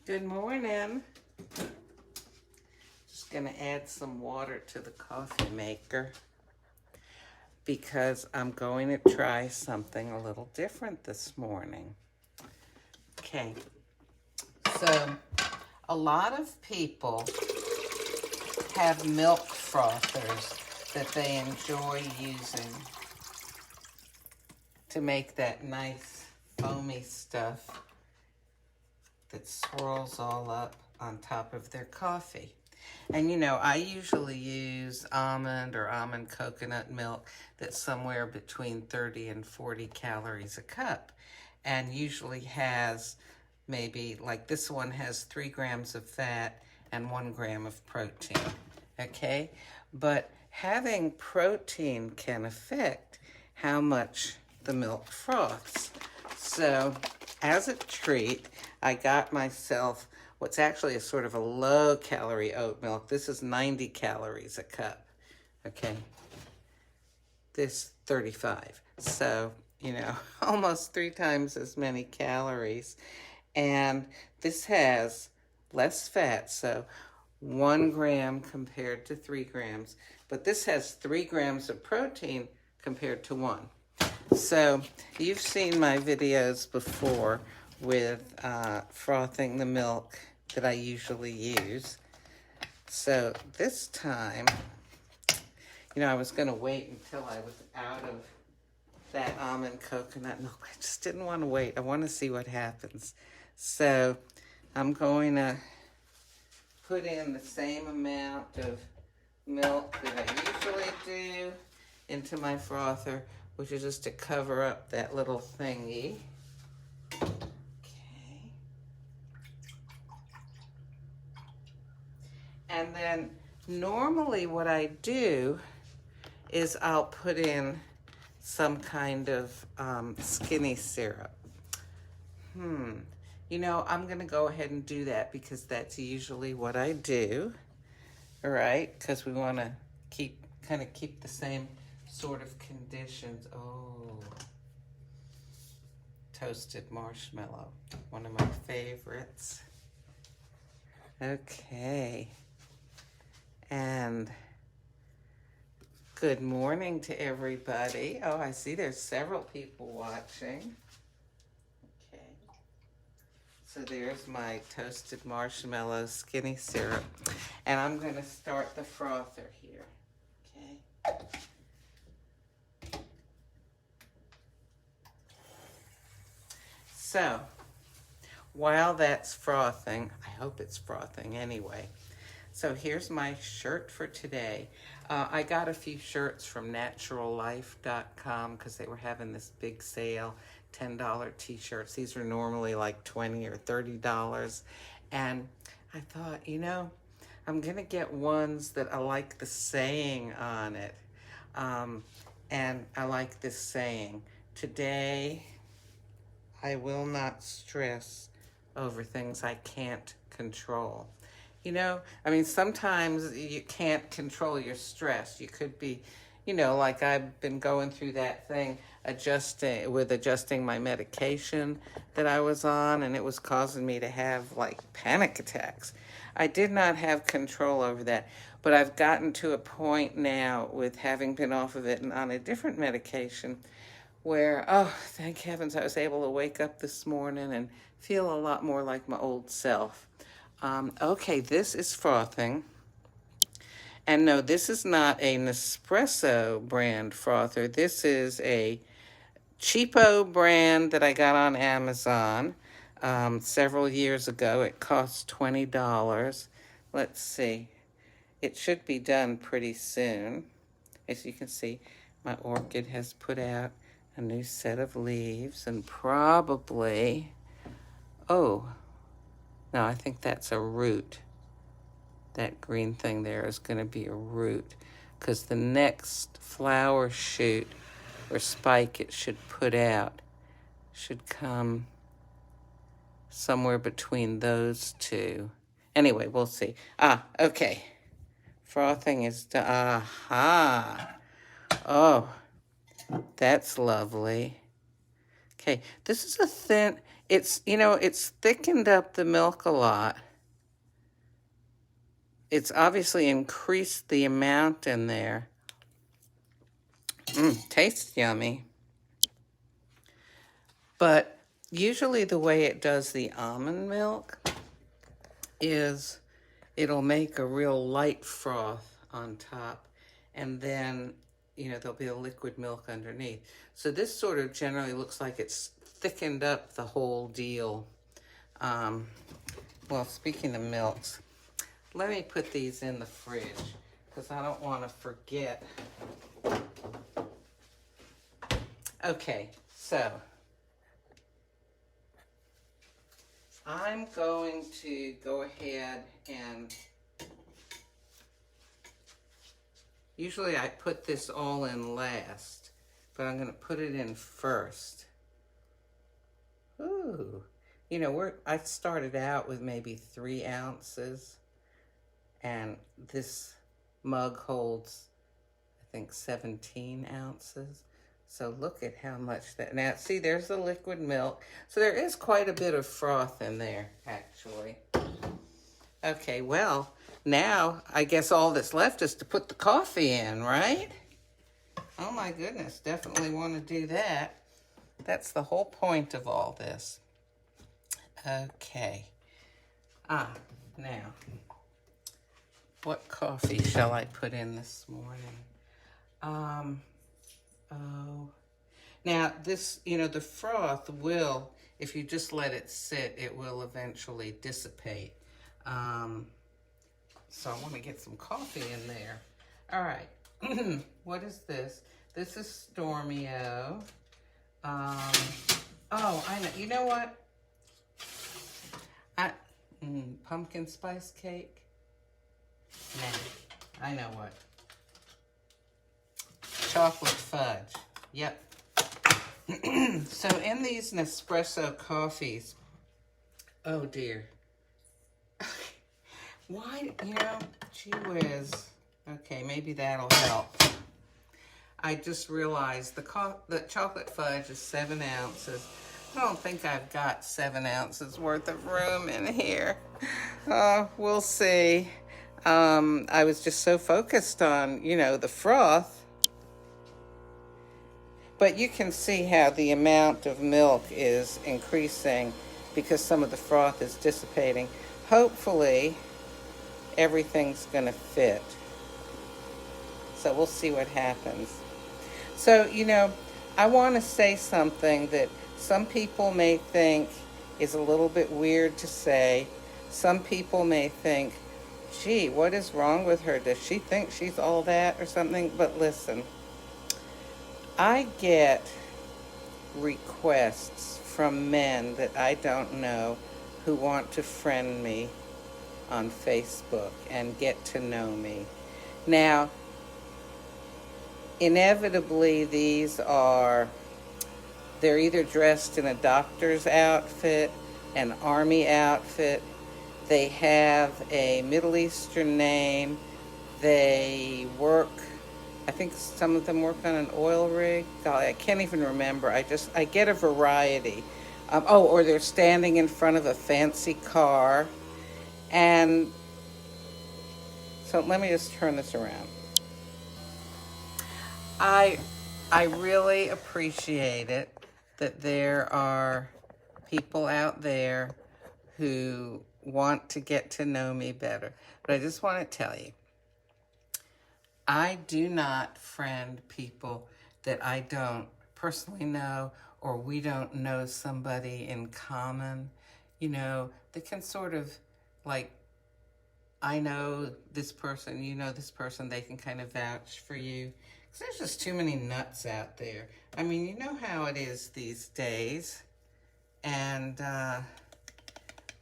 Good morning. Just gonna add some water to the coffee maker because I'm going to try something a little different this morning. Okay, so a lot of people have milk frothers that they enjoy using to make that nice foamy stuff that swirls all up on top of their coffee. And you know, I usually use almond or almond coconut milk that's somewhere between 30 and 40 calories a cup, and usually has maybe, like this one has 3 grams of fat and 1 gram of protein, okay? But having protein can affect how much the milk froths. So as a treat, I got myself what's actually a sort of a low-calorie oat milk. This is 90 calories a cup, okay? This 35. So, you know, almost 3 times as many calories. And this has less fat, so 1 gram compared to 3 grams. But this has 3 grams of protein compared to 1. So you've seen my videos before with frothing the milk that I usually use. So this time, you know, I was going to wait until I was out of that almond coconut milk. I just didn't want to wait. I want to see what happens. So I'm going to put in the same amount of milk that I usually do into my frother, which is just to cover up that little thingy. Okay. And then normally what I do is I'll put in some kind of skinny syrup. You know, I'm going to go ahead and do that because that's usually what I do. All right, because we want to kind of keep the same sort of conditions. Oh, toasted marshmallow, one of my favorites. Okay, and good morning to everybody. Oh, I see there's several people watching. Okay, so there's my toasted marshmallow skinny syrup, and I'm going to start the frother here. Okay. So, while that's frothing, I hope it's frothing anyway. So here's my shirt for today. I got a few shirts from naturallife.com because they were having this big sale, $10 t-shirts. These are normally like $20 or $30. And I thought, you know, I'm going to get ones that I like the saying on it. And I like this saying, today I will not stress over things I can't control. You know, I mean, sometimes you can't control your stress. You could be, you know, like I've been going through that thing adjusting my medication that I was on, and it was causing me to have like panic attacks. I did not have control over that, but I've gotten to a point now with having been off of it and on a different medication where, oh, thank heavens, I was able to wake up this morning and feel a lot more like my old self. Okay, this is frothing. And no, this is not a Nespresso brand frother. This is a cheapo brand that I got on Amazon several years ago. It cost $20. Let's see. It should be done pretty soon. As you can see, my orchid has put out a new set of leaves, and probably, oh, no, I think that's a root. That green thing there is going to be a root, because the next flower shoot or spike it should put out should come somewhere between those two. Anyway, we'll see. Okay. Frothing is done. Aha. Oh, that's lovely. Okay, this is a thin, It's, you know, it's thickened up the milk a lot. It's obviously increased the amount in there. Tastes yummy. But usually the way it does the almond milk is it'll make a real light froth on top, and then, you know, there'll be a liquid milk underneath. So this sort of generally looks like it's thickened up the whole deal. Well, speaking of milks, let me put these in the fridge because I don't want to forget. Okay, so I'm going to go ahead and usually I put this all in last, but I'm going to put it in first. Ooh, you know, I started out with maybe 3 ounces, and this mug holds, I think, 17 ounces. So look at how much that, now see, there's the liquid milk. So there is quite a bit of froth in there, actually. Okay, well, now I guess all that's left is to put the coffee in, right? Oh my goodness, definitely want to do that. That's the whole point of all this. Okay. Now, what coffee shall I put in this morning? Now this, you know, the froth will, if you just let it sit, it will eventually dissipate. So I want to get some coffee in there. All right. What is this? This is Stormio. Oh, I know. You know what? Pumpkin spice cake. Nah, I know what. Chocolate fudge. Yep. So in these Nespresso coffees, oh dear. Why, you know, gee whiz. Okay, maybe that'll help. I just realized the chocolate fudge is 7 ounces. I don't think I've got 7 ounces worth of room in here. We'll see. I was just so focused on, you know, the froth. But you can see how the amount of milk is increasing because some of the froth is dissipating. Hopefully, everything's going to fit. So we'll see what happens. So, you know, I want to say something that some people may think is a little bit weird to say. Some people may think, gee, what is wrong with her? Does she think she's all that or something? But listen, I get requests from men that I don't know who want to friend me on Facebook and get to know me. Now, inevitably, they're either dressed in a doctor's outfit, an army outfit, they have a Middle Eastern name, they work, I think some of them work on an oil rig. Golly, I can't even remember. I get a variety. Or they're standing in front of a fancy car. And so let me just turn this around. I really appreciate it that there are people out there who want to get to know me better. But I just want to tell you, I do not friend people that I don't personally know, or we don't know somebody in common, you know, that can sort of like, I know this person, you know this person, they can kind of vouch for you. Because there's just too many nuts out there. I mean, you know how it is these days. And I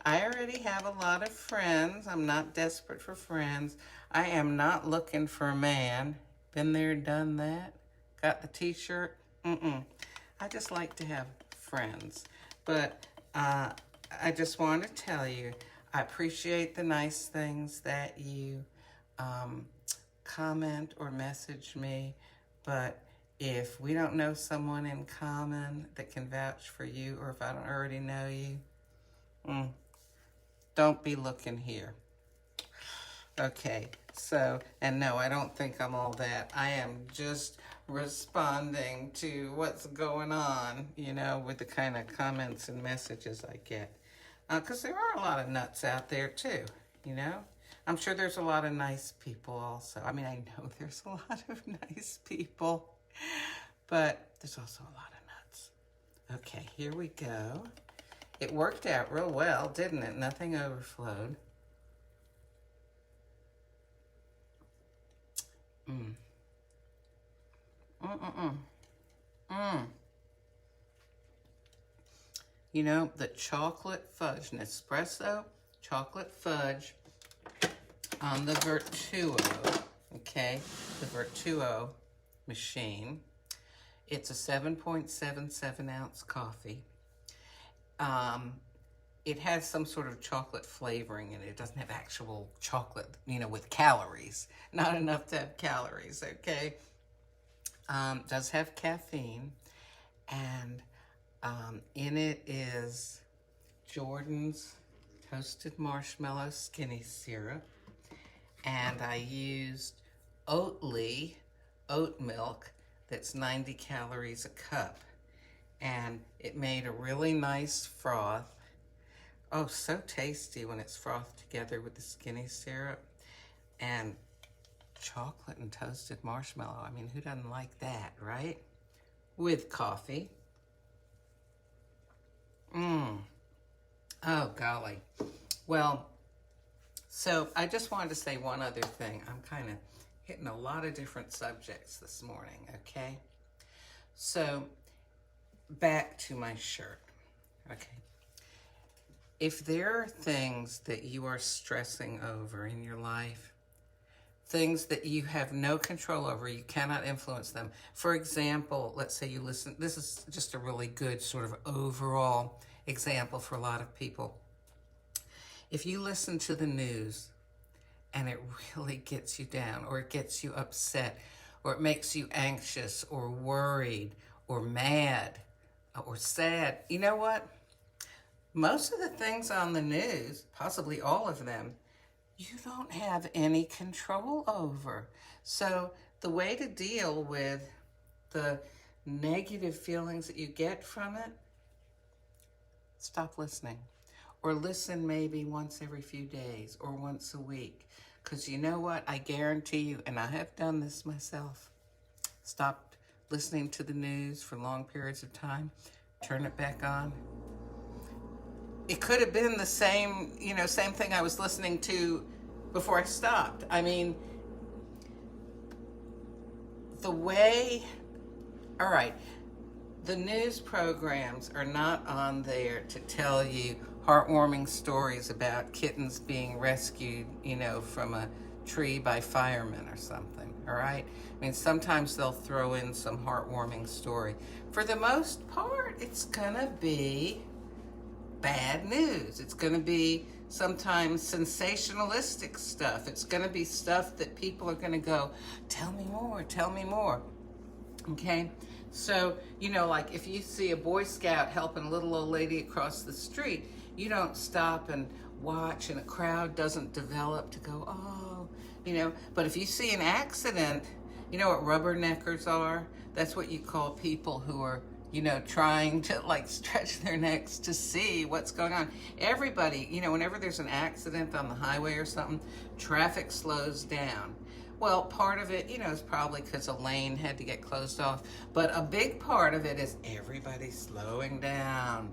already have a lot of friends. I'm not desperate for friends. I am not looking for a man. Been there, done that. Got the t-shirt. I just like to have friends. But I just want to tell you, I appreciate the nice things that you comment or message me. But if we don't know someone in common that can vouch for you, or if I don't already know you, don't be looking here. Okay, so, and no, I don't think I'm all that. I am just responding to what's going on, you know, with the kind of comments and messages I get. Because there are a lot of nuts out there too, you know. I'm sure there's a lot of nice people also. I mean, I know there's a lot of nice people, but there's also a lot of nuts. Okay, here we go. It worked out real well, didn't it? Nothing overflowed. You know, the chocolate fudge, Nespresso chocolate fudge on the Vertuo, okay? The Vertuo machine. It's a 7.77 ounce coffee. It has some sort of chocolate flavoring in it. It doesn't have actual chocolate, you know, with calories. Not enough to have calories, okay? Does have caffeine, and in it is Jordan's toasted marshmallow skinny syrup, and I used Oatly oat milk that's 90 calories a cup, and it made a really nice froth. Oh, so tasty when it's frothed together with the skinny syrup and chocolate and toasted marshmallow. I mean, who doesn't like that, right? With coffee. Oh, golly. Well, so I just wanted to say one other thing. I'm kind of hitting a lot of different subjects this morning, okay? So, back to my shirt, okay? If there are things that you are stressing over in your life, things that you have no control over, you cannot influence them. For example, let's say you listen, this is just a really good sort of overall example for a lot of people. If you listen to the news and it really gets you down, or it gets you upset, or it makes you anxious or worried or mad or sad, you know what? Most of the things on the news, possibly all of them, you don't have any control over. So the way to deal with the negative feelings that you get from it, stop listening. Or listen maybe once every few days or once a week. Because you know what? I guarantee you, and I have done this myself, stop listening to the news for long periods of time, turn it back on. It could have been the same, you know, same thing I was listening to before I stopped. I mean, the way, all right, the news programs are not on there to tell you heartwarming stories about kittens being rescued, you know, from a tree by firemen or something, all right? I mean, sometimes they'll throw in some heartwarming story. For the most part, it's gonna be bad news. It's gonna be sometimes sensationalistic stuff. It's gonna be stuff that people are gonna go, tell me more, okay? So, you know, like if you see a Boy Scout helping a little old lady across the street, you don't stop and watch, and a crowd doesn't develop to go, oh, you know. But if you see an accident, you know what rubberneckers are? That's what you call people who are, you know, trying to like stretch their necks to see what's going on. Everybody, you know, whenever there's an accident on the highway or something, traffic slows down. Well, part of it, you know, is probably because a lane had to get closed off. But a big part of it is everybody slowing down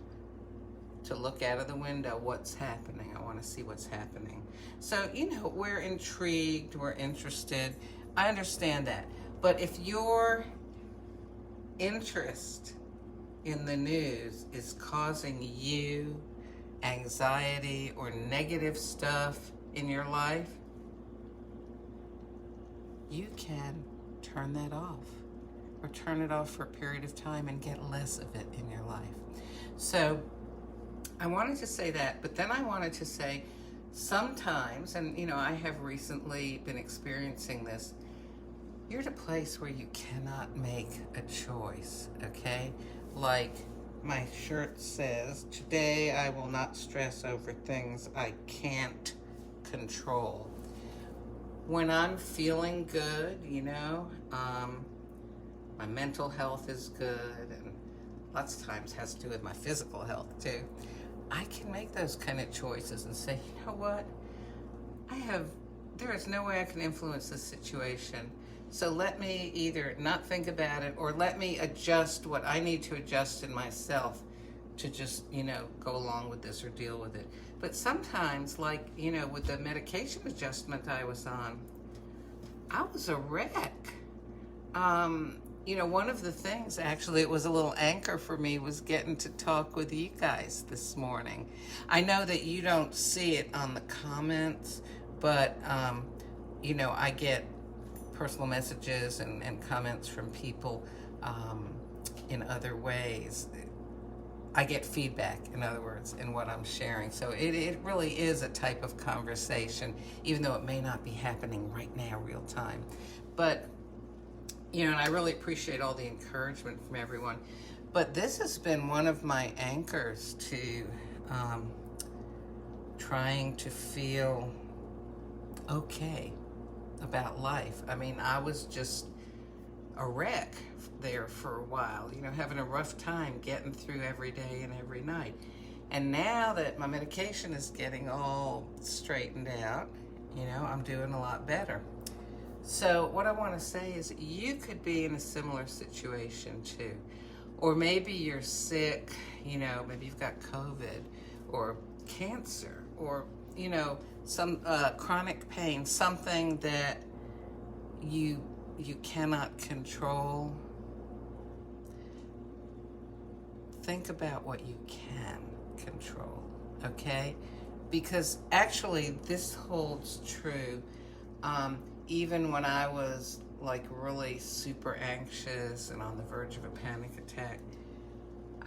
to look out of the window. What's happening? I want to see what's happening. So, you know, we're intrigued, we're interested. I understand that. But if your interest in the news is causing you anxiety or negative stuff in your life, you can turn that off, or turn it off for a period of time and get less of it in your life. So I wanted to say that, but then I wanted to say sometimes, and you know, I have recently been experiencing this, you're at a place where you cannot make a choice, okay? Like my shirt says, today I will not stress over things I can't control. When I'm feeling good, my mental health is good, and lots of times has to do with my physical health too. I can make those kind of choices and say, you know what? There is no way I can influence this situation. So let me either not think about it, or let me adjust what I need to adjust in myself to just, go along with this or deal with it. But sometimes, like, with the medication adjustment I was on, I was a wreck. One of the things, actually, it was a little anchor for me, was getting to talk with you guys this morning. I know that you don't see it on the comments, but, I get personal messages and comments from people in other ways. I get feedback, in other words, in what I'm sharing. So it really is a type of conversation, even though it may not be happening right now, real time. But, and I really appreciate all the encouragement from everyone. But this has been one of my anchors to trying to feel okay about life. I mean, I was just a wreck there for a while, having a rough time getting through every day and every night. And now that my medication is getting all straightened out, I'm doing a lot better. So what I want to say is you could be in a similar situation too. Or maybe you're sick, maybe you've got COVID or cancer or, some chronic pain, something that you cannot control. Think about what you can control, okay? Because actually this holds true even when I was like really super anxious and on the verge of a panic attack.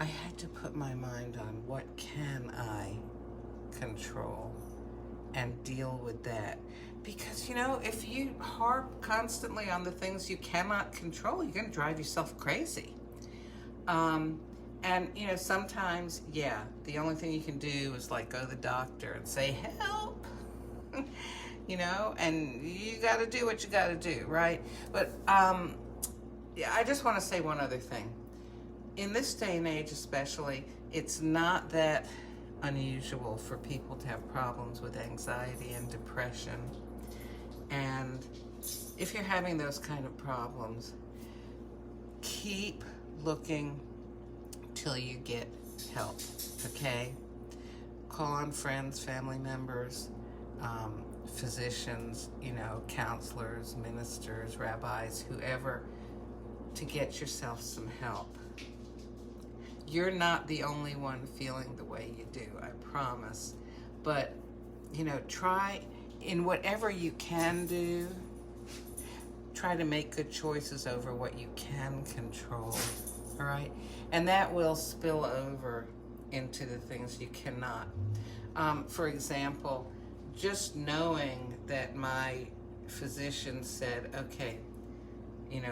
I had to put my mind on what can I control and deal with that. Because, if you harp constantly on the things you cannot control, you're going to drive yourself crazy. And, sometimes, the only thing you can do is like go to the doctor and say, help, and you got to do what you got to do, right? But, I just want to say one other thing. In this day and age especially, it's not that unusual for people to have problems with anxiety and depression. And if you're having those kind of problems, keep looking till you get help, okay? Call on friends, family members, physicians, counselors, ministers, rabbis, whoever, to get yourself some help. You're not the only one feeling the way you do, I promise. But, try in whatever you can do, try to make good choices over what you can control, all right? And that will spill over into the things you cannot. For example, just knowing that my physician said, okay,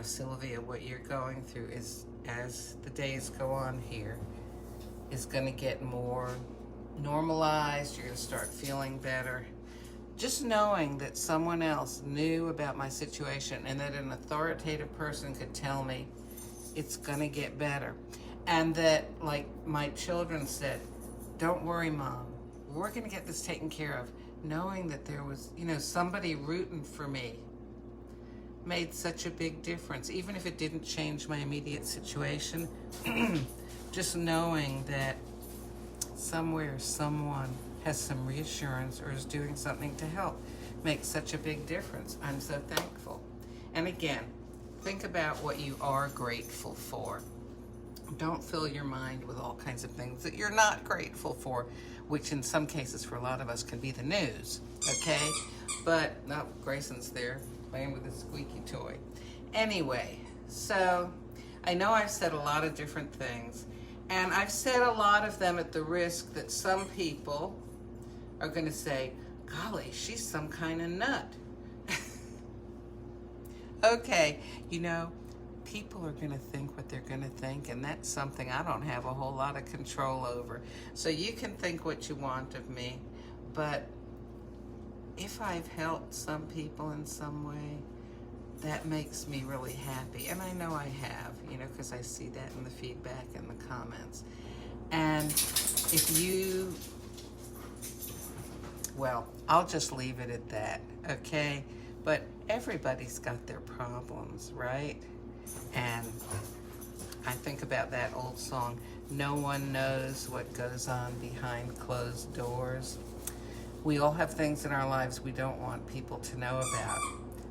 Sylvia, what you're going through is, as the days go on here, is going to get more normalized. You're going to start feeling better. Just knowing that someone else knew about my situation and that an authoritative person could tell me it's going to get better. And that, like my children said, don't worry, Mom, we're going to get this taken care of. Knowing that there was, somebody rooting for me made such a big difference. Even if it didn't change my immediate situation, just knowing that somewhere someone has some reassurance or is doing something to help makes such a big difference. I'm so thankful. And again, think about what you are grateful for. Don't fill your mind with all kinds of things that you're not grateful for, which in some cases for a lot of us can be the news, okay? But, no, Grayson's there playing with a squeaky toy. Anyway, so I know I've said a lot of different things, and I've said a lot of them at the risk that some people are going to say, golly, she's some kind of nut. Okay, you know, people are going to think what they're going to think, and that's something I don't have a whole lot of control over. So you can think what you want of me, but if I've helped some people in some way, that makes me really happy. And I know I have, you know, because I see that in the feedback and the comments. And if you, well, I'll just leave it at that, okay? But everybody's got their problems, right? And I think about that old song, no one knows what goes on behind closed doors. We all have things in our lives we don't want people to know about.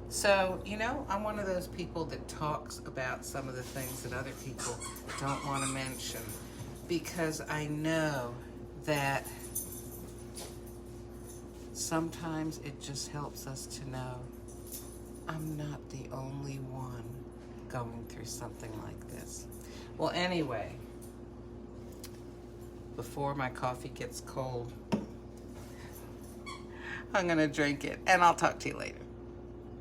So, you know, I'm one of those people that talks about some of the things that other people don't want to mention, because I know that sometimes it just helps us to know I'm not the only one going through something like this. Well, anyway, before my coffee gets cold, I'm going to drink it, and I'll talk to you later.